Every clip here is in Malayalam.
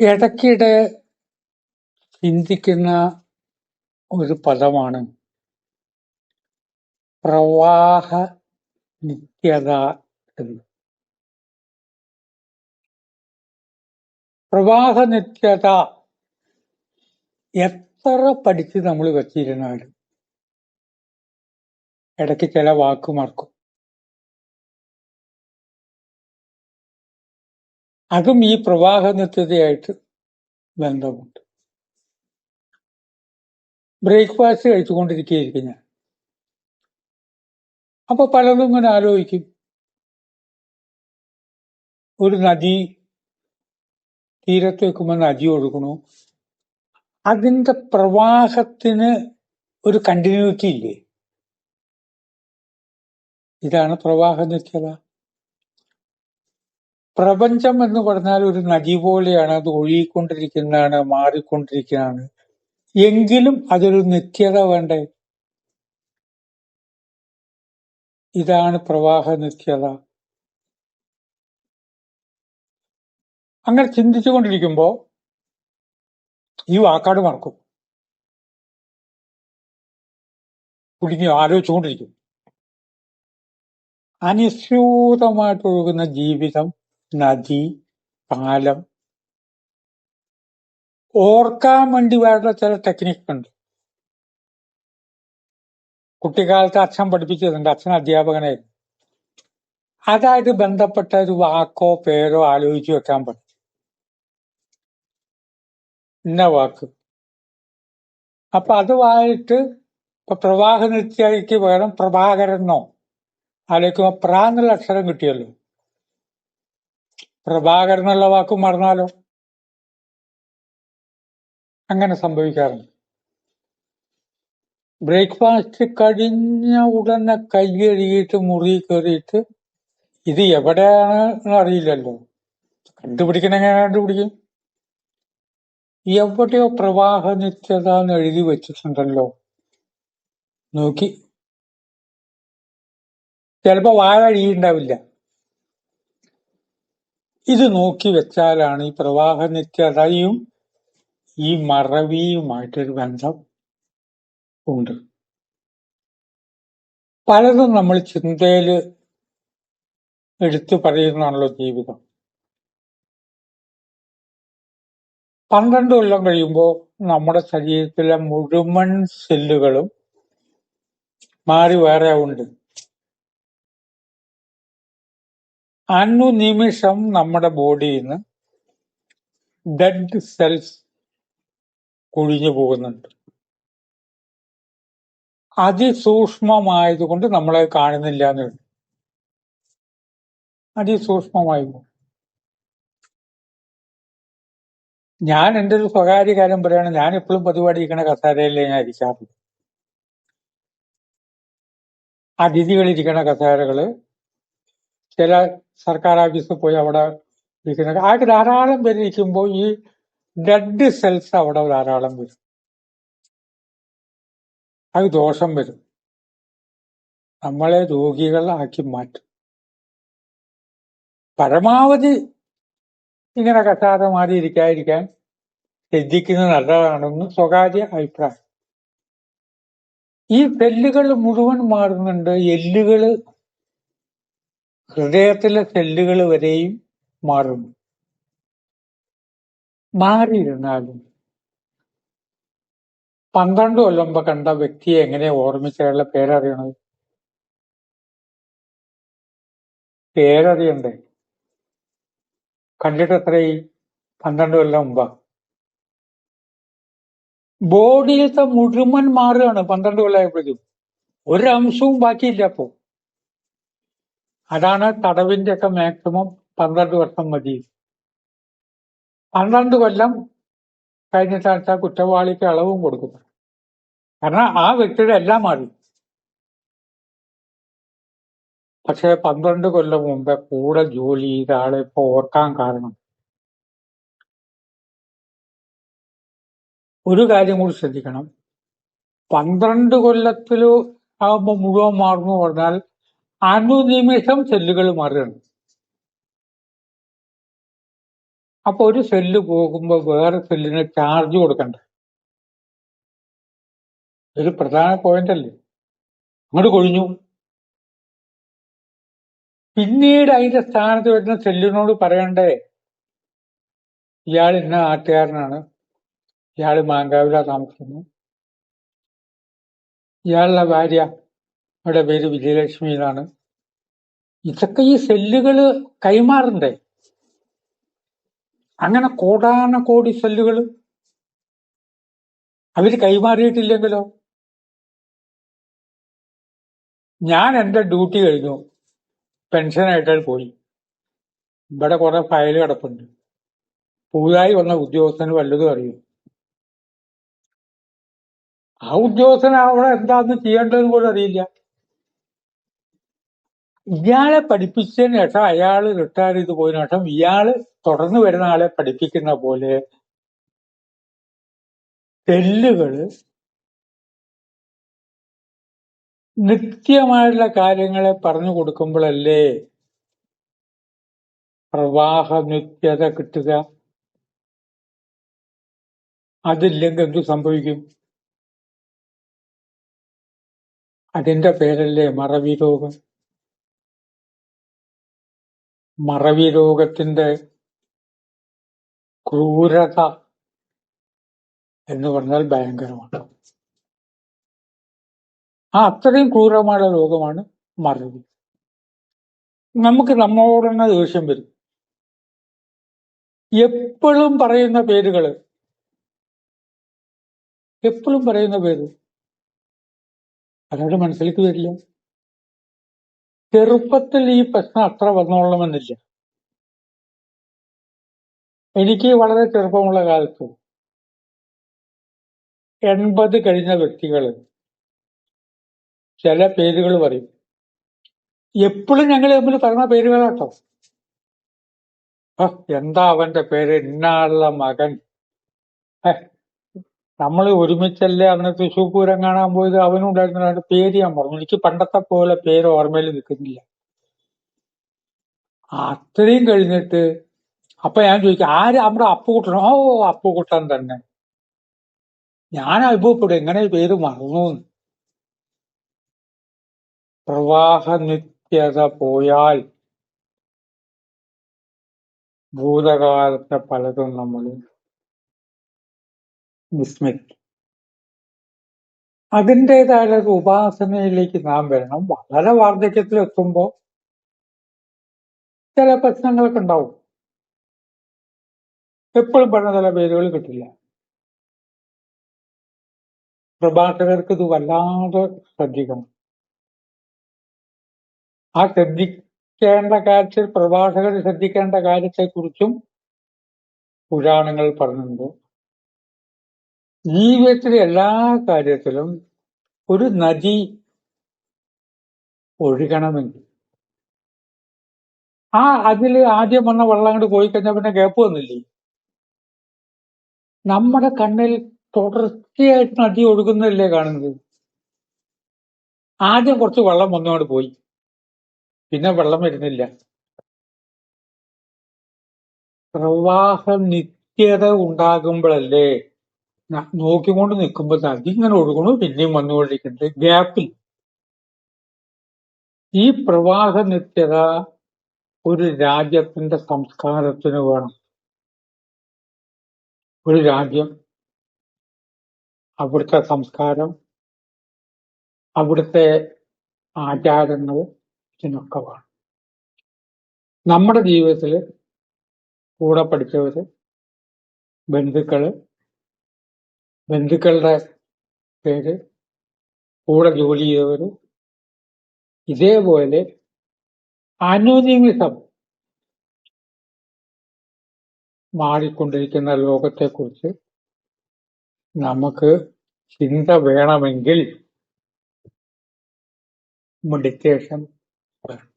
ഇടയ്ക്കിടെ ചിന്തിക്കുന്ന ഒരു പദമാണ് പ്രവാഹ നിത്യത എന്ന്. പ്രവാഹ നിത്യത എത്ര പഠിച്ച് നമ്മൾ വെച്ചിരുന്നാലും ഇടയ്ക്ക് ചില വാക്ക് മറക്കും. അതും ഈ പ്രവാഹ നിത്യതയായിട്ട് ബന്ധമുണ്ട്. ബ്രേക്ക്ഫാസ്റ്റ് കഴിച്ചുകൊണ്ടിരിക്കുകയായിരിക്കും ഞാൻ. അപ്പൊ പലതും ഇങ്ങനെ ആലോചിക്കും. ഒരു നദി തീരത്ത് വെക്കുമ്പോൾ നദി ഒഴുകണു, അതിന്റെ പ്രവാഹത്തിന് ഒരു കണ്ടിന്യൂറ്റി ഇല്ലേ? ഇതാണ് പ്രവാഹ നിത്യത. പ്രപഞ്ചം എന്ന് പറഞ്ഞാൽ ഒരു നദി പോലെയാണ്. അത് ഒഴുകിക്കൊണ്ടിരിക്കുന്നതാണ്, മാറിക്കൊണ്ടിരിക്കുന്നതാണ്. എങ്കിലും അതൊരു നിത്യത വേണ്ടേ? ഇതാണ് പ്രവാഹ നിത്യത. അങ്ങനെ ചിന്തിച്ചുകൊണ്ടിരിക്കുമ്പോ ഈ വാക്കാട് മറക്കും. കുടുങ്ങി ആലോചിച്ചുകൊണ്ടിരിക്കും. അനുസ്യൂതമായിട്ടൊഴുകുന്ന ജീവിതം, നദി, കാലം ഓർക്കാൻ വേണ്ടി വേണ്ട ചില ടെക്നിക്ക് ഉണ്ട്. കുട്ടിക്കാലത്ത് അച്ഛൻ പഠിപ്പിച്ചതുണ്ട്. അച്ഛൻ അധ്യാപകനായിരുന്നു. അതായിട്ട് ബന്ധപ്പെട്ട ഒരു വാക്കോ പേരോ ആലോചിച്ച് വെക്കാൻ പറ്റും. ഇന്ന വാക്ക്. അപ്പൊ അതുമായിട്ട് ഇപ്പൊ പ്രവാഹ നിത്യതയ്ക്ക് പകരം പ്രഭാകരനോ ആലോചിക്കുമ്പോ പ്ര എന്നുള്ള അക്ഷരം കിട്ടിയല്ലോ. പ്രഭാകരൻ എന്നുള്ള വാക്ക് മറന്നാലോ? അങ്ങനെ സംഭവിക്കാറുണ്ട്. ബ്രേക്ക്ഫാസ്റ്റ് കഴിഞ്ഞ ഉടനെ കൈ കഴുകിയിട്ട് മുറി കയറിയിട്ട് ഇത് എവിടെയാണെന്ന് അറിയില്ലല്ലോ. കണ്ടുപിടിക്കണമെങ്കിൽ കണ്ടുപിടിക്കും. എവിടെയോ പ്രവാഹ നിത്യത എന്ന് എഴുതി വെച്ചിട്ടുണ്ടല്ലോ. നോക്കി. ചിലപ്പോ വായ അഴിയുണ്ടാവില്ല. ഇത് നോക്കി വെച്ചാലാണ് ഈ പ്രവാഹ നിത്യതയും ഈ മറവിയുമായിട്ടൊരു ബന്ധം ഉണ്ട്. പലതും നമ്മൾ ചിന്തയില് എടുത്തു പറയുന്നതാണല്ലോ ജീവിതം. 12 കൊല്ലം കഴിയുമ്പോൾ നമ്മുടെ ശരീരത്തിലെ മുഴുവൻ സെല്ലുകളും മാറി വേറെ ഉണ്ട്. അനുനിമിഷം നമ്മുടെ ബോഡിയിൽ നിന്ന് ഡെഡ് സെൽസ് കൊഴിഞ്ഞു പോകുന്നുണ്ട്. അതിസൂക്ഷ്മമായതുകൊണ്ട് നമ്മളെ കാണുന്നില്ല എന്നുണ്ട്. അതിസൂക്ഷ്മമായി. ഞാൻ എൻ്റെ ഒരു സ്വകാര്യ കാര്യം പറയുകയാണ്. ഞാൻ എപ്പോഴും പതിവാടി ഇരിക്കണ കസേരയിലേ ഞാൻ ഇരിക്കാറുള്ളൂ. അതിഥികളിരിക്കണ കസേരകള് ചില സർക്കാർ ഓഫീസിൽ പോയി അവിടെ ഇരിക്കുന്ന ആയിട്ട് ധാരാളം പേര് ഇരിക്കുമ്പോൾ ഈ ഡെഡ് സെൽസ് അവിടെ ധാരാളം വരും. അത് ദോഷം വരും. നമ്മളെ രോഗികളാക്കി മാറ്റും. പരമാവധി ഇങ്ങനെ കസേര മാറി ഇരിക്കാതിരിക്കാൻ ശ്രദ്ധിക്കുന്നത് നല്ലതാണെന്ന് സ്വകാര്യ അഭിപ്രായം. ഈ സെല്ലുകൾ മുഴുവൻ മാറുന്നുണ്ട്. എല്ലുകള്, ഹൃദയത്തിലെ സെല്ലുകൾ വരെയും മാറുന്നു. മാറിയിരുന്നാലും 12 കൊല്ലം മുമ്പ് കണ്ട വ്യക്തിയെ എങ്ങനെ ഓർമ്മിച്ചയാളുടെ പേരറിയണത്? പേരറിയണ്ടേ? കണ്ടിട്ട് എത്രയായി? 12 കൊല്ലം മുമ്പാ. ബോഡിയിലത്തെ മുഴുവൻ മാറുകയാണ് 12 കൊല്ലമായപ്പോഴേക്കും. ഒരംശവും ബാക്കിയില്ല. അപ്പോ അതാണ് തടവിന്റെ ഒക്കെ മാക്സിമം 12 വർഷം മതി. 12 കൊല്ലം കഴിഞ്ഞിട്ടാണ് കുറ്റവാളിക്ക് അളവും കൊടുക്കുന്നത്. കാരണം ആ വ്യക്തിയുടെ എല്ലാം മാറി. പക്ഷെ 12 കൊല്ലം മുമ്പേ കൂടെ ജോലി ചെയ്ത ആളെ ഇപ്പൊ ഓർക്കാൻ കാരണം ഒരു കാര്യം കൂടി ശ്രദ്ധിക്കണം. 12 കൊല്ലത്തില് ആകുമ്പോ മുഴുവൻ മാറുന്നു പറഞ്ഞാൽ അനുനിമിഷം സെല്ലുകൾ മാറുകയാണ്. അപ്പൊ ഒരു സെല്ല് പോകുമ്പോ വേറെ സെല്ലിന് ചാർജ് കൊടുക്കണ്ട. ഒരു പ്രധാന പോയിന്റ് അല്ലേ. അങ്ങോട്ട് കൊഴിഞ്ഞു. പിന്നീട് അതിന്റെ സ്ഥാനത്ത് വരുന്ന സെല്ലിനോട് പറയണ്ടേ, ഇയാൾ ഇന്ന നാട്ടുകാരനാണ്, ഇയാള് മാങ്കാവില താമസിക്കുന്നു, ഇയാളുടെ ഭാര്യ അവിടെ പേര് വിജയലക്ഷ്മി എന്നാണ്. ഇതൊക്കെ ഈ സെല്ലുകള് കൈമാറണ്ടേ? അങ്ങനെ കോടാനകോടി സെല്ലുകൾ അവര് കൈമാറിയിട്ടില്ലെങ്കിലോ? ഞാൻ എന്റെ ഡ്യൂട്ടി കഴിഞ്ഞു, പെൻഷനായിട്ട് പോയി, ഇവിടെ കുറെ ഫയൽ കിടപ്പുണ്ട്. പുതുതായി വന്ന ഉദ്യോഗസ്ഥന് വല്ലതും അറിയും. ആ ഉദ്യോഗസ്ഥന് അവിടെ എന്താന്ന് ചെയ്യേണ്ടതെന്ന് പോലും അറിയില്ല. ഇയാളെ പഠിപ്പിച്ചതിന് ശേഷം അയാള് റിട്ടയർ ചെയ്ത് പോയതിനു ശേഷം ഇയാള് തുടർന്ന് വരുന്ന ആളെ പഠിപ്പിക്കുന്ന പോലെ സെല്ലുകള് നിത്യമായുള്ള കാര്യങ്ങളെ പറഞ്ഞു കൊടുക്കുമ്പോഴല്ലേ പ്രവാഹ നിത്യത കിട്ടുക. അതില്ലെങ്കിൽ എന്തു സംഭവിക്കും? അതിന്റെ പേരല്ലേ മറവി രോഗം. മറവി രോഗത്തിന്റെ ക്രൂരത എന്ന് പറഞ്ഞാൽ ഭയങ്കരമാണ്. അത്രയും ക്രൂരമായ രോഗമാണ് മറവി. നമുക്ക് നമ്മളോട് തന്നെ ദേഷ്യം വരും. എപ്പോഴും പറയുന്ന പേര് അവരുടെ മനസ്സിലേക്ക് വരില്ല. ചെറുപ്പത്തിൽ ഈ പ്രശ്നം അത്ര വന്നോളണമെന്നില്ല. എനിക്ക് വളരെ ചെറുപ്പമുള്ള കാലത്ത് 80 കഴിഞ്ഞ വ്യക്തികൾ ചില പേരുകൾ പറയും. എപ്പോഴും ഞങ്ങൾ തമ്മിൽ പറഞ്ഞ പേരുകളാട്ടോ. എന്താ അവന്റെ പേര്, ഇന്നാളുടെ മകൻ. നമ്മൾ ഒരുമിച്ചല്ലേ അവനെ തൃശ്ശൂർ പൂരം കാണാൻ പോയത്, അവനും ഉണ്ടായിരുന്ന അവന്റെ പേര് ഞാൻ പറഞ്ഞു. എനിക്ക് പണ്ടത്തെ പോലെ പേര് ഓർമ്മയിൽ നിൽക്കുന്നില്ല. അത്രയും കഴിഞ്ഞിട്ട് അപ്പൊ ഞാൻ ചോദിക്കും, ആര്? നമ്മുടെ അപ്പുകുട്ടൻ. ഓ, അപ്പുകുട്ടൻ തന്നെ. ഞാൻ അനുഭവപ്പെടും, എങ്ങനെ പേര് മറന്നു. പ്രവാഹ നിത്യത പോയാൽ ഭൂതകാലത്തെ പലതും നമ്മൾ വിസ്മരിക്കും. അതിൻ്റെതായ ഒരു ഉപാസനയിലേക്ക് നാം വരണം. വളരെ വാർദ്ധക്യത്തിലെത്തുമ്പോ ചില പ്രശ്നങ്ങളൊക്കെ ഉണ്ടാവും. എപ്പോഴും പറഞ്ഞ ചില പേരുകൾ കിട്ടില്ല. പ്രഭാഷകർക്ക് ഇത് വല്ലാതെ ശ്രദ്ധിക്കണം. ആ ശ്രദ്ധിക്കേണ്ട കാര്യത്തിൽ പ്രഭാഷകർ ശ്രദ്ധിക്കേണ്ട കാര്യത്തെക്കുറിച്ചും പുരാണങ്ങൾ പറഞ്ഞിട്ടുണ്ട്. ജീവിതത്തിലെ എല്ലാ കാര്യത്തിലും ഒരു നദി ഒഴുകണമെങ്കിൽ അതിൽ ആദ്യം വന്ന വെള്ളം അങ്ങോട്ട് പോയി കഴിഞ്ഞാൽ പിന്നെ ഗ്യാപ്പ് വന്നില്ലേ? നമ്മുടെ കണ്ണിൽ തുടർച്ചയായിട്ട് നദി ഒഴുകുന്നതല്ലേ കാണുന്നത്. ആദ്യം കുറച്ച് വെള്ളം വന്നോട് പോയി, പിന്നെ വെള്ളം വരുന്നില്ല. പ്രവാഹ നിത്യത ഉണ്ടാകുമ്പോഴല്ലേ നോക്കിക്കൊണ്ട് നിൽക്കുമ്പോൾ നദി ഇങ്ങനെ ഒഴുകണു, പിന്നെയും വന്നുകൊണ്ടിരിക്കുന്നത്, ഗ്യാപ്പിൽ. ഈ പ്രവാഹ നിത്യത ഒരു രാജ്യത്തിന്റെ സംസ്കാരത്തിന് വേണം. ഒരു രാജ്യം, അവിടുത്തെ സംസ്കാരം, അവിടുത്തെ ആചാരങ്ങൾ, ഇതിനൊക്കെ വേണം. നമ്മുടെ ജീവിതത്തിൽ കൂടെ പഠിച്ചവര്, ബന്ധുക്കളുടെ പേര്, കൂടെ ജോലി ചെയ്തവര്, ഇതേപോലെ അനുനിമിഷം മാറിക്കൊണ്ടിരിക്കുന്ന ലോകത്തെക്കുറിച്ച് നമുക്ക് ചിന്ത വേണമെങ്കിൽ മെഡിറ്റേഷൻ വേണം.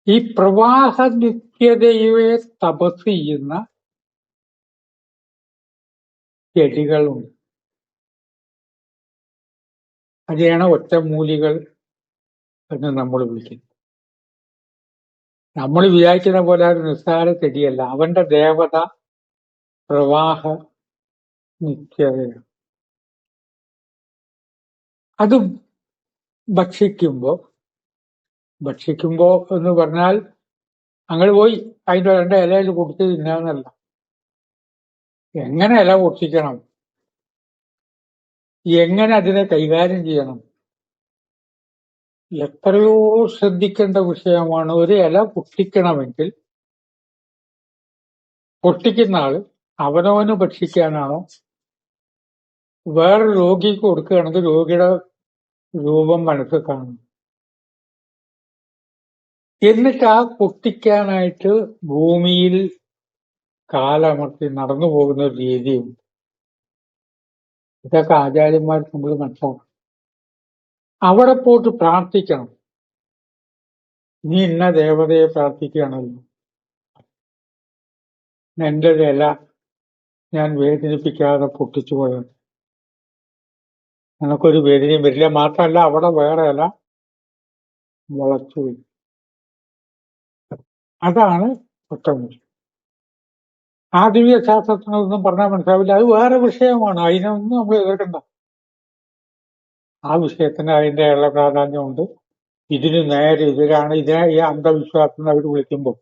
ഈ പ്രവാഹ നിത്യതയെ തപസ് ചെയ്യുന്ന ചെടികളുണ്ട്. അതിനെയാണ് ഒറ്റമൂലികൾ എന്ന് നമ്മൾ വിളിക്കുന്നത്. നമ്മൾ വിചാരിക്കുന്ന പോലെ ഒരു നിസ്സാര ചെടിയല്ല. അവന്റെ ദേവത പ്രവാഹ നിത്യതയാണ്. അത് ഭക്ഷിക്കുമ്പോ എന്ന് പറഞ്ഞാൽ അങ്ങനെ പോയി അതിന്റെ 2 ഇലയിൽ കൊടുത്ത് തിന്നാന്നല്ല. എങ്ങനെ ഇല പൊട്ടിക്കണം, എങ്ങനെ അതിനെ കൈകാര്യം ചെയ്യണം, എത്രയോ ശ്രദ്ധിക്കേണ്ട വിഷയമാണ്. ഒരു ഇല പൊട്ടിക്കണമെങ്കിൽ പൊട്ടിക്കുന്ന ആള് അവനവന് ഭക്ഷിക്കാനാണോ, വേറെ രോഗിക്ക് കൊടുക്കുകയാണെങ്കിൽ രോഗിയുടെ രൂപം മനസ്സിൽ കാണും. എന്നിട്ട് ആ പൊട്ടിക്കാനായിട്ട് ഭൂമിയിൽ കാലമർത്തി നടന്നു പോകുന്ന ഒരു രീതിയും. ഇതൊക്കെ ആചാര്യന്മാർ നമ്മൾ മനസ്സിലാക്കണം. അവിടെ പോയിട്ട് പ്രാർത്ഥിക്കണം. നീ ഇന്ന ദേവതയെ പ്രാർത്ഥിക്കുകയാണല്ലോ, എന്റെ ഇല ഞാൻ വേദനിപ്പിക്കാതെ പൊട്ടിച്ചു പോയത്, നിനക്കൊരു വേദനയും വരില്ല. മാത്രമല്ല അവിടെ വേറെ ഇല മുളച്ചു വരും. അതാണ് ഒറ്റമൂലി. ആധുനിക ശാസ്ത്രത്തിനൊന്നും പറഞ്ഞാൽ മനസ്സിലാവില്ല. അത് വേറെ വിഷയമാണ്. അതിനൊന്നും നമ്മൾ എതിർക്കണ്ട. ആ വിഷയത്തിന് അതിൻ്റെയുള്ള പ്രാധാന്യമുണ്ട്. ഇതിന് നേരെ എതിരാണ്. ഈ അന്ധവിശ്വാസം അവർ വിളിക്കുമ്പോൾ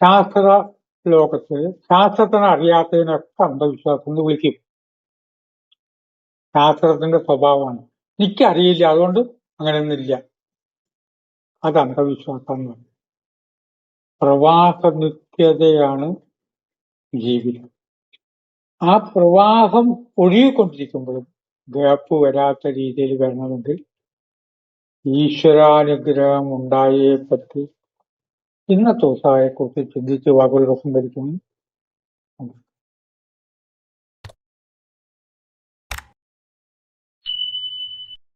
ശാസ്ത്ര ലോകത്ത് ശാസ്ത്രത്തിന് അറിയാത്തതിനൊക്കെ അന്ധവിശ്വാസം എന്ന് വിളിക്കും. ശാസ്ത്രത്തിന്റെ സ്വഭാവമാണ്. എനിക്കറിയില്ല, അതുകൊണ്ട് അങ്ങനെയൊന്നുമില്ല. അത് അന്ധവിശ്വാസം. പ്രവാഹ നിത്യതയാണ് ജീവിതം. ആ പ്രവാഹം ഒഴുകിക്കൊണ്ടിരിക്കുമ്പോഴും ഗ്യാപ്പ് വരാത്ത രീതിയിൽ വരണമെങ്കിൽ ഈശ്വരാനുഗ്രഹം ഉണ്ടായേ പറ്റി. ഇന്നത്തെ ദിവസത്തെക്കുറിച്ച് ചിന്തിച്ച് വാക്കുകൾ സംഭരിക്കുന്നു.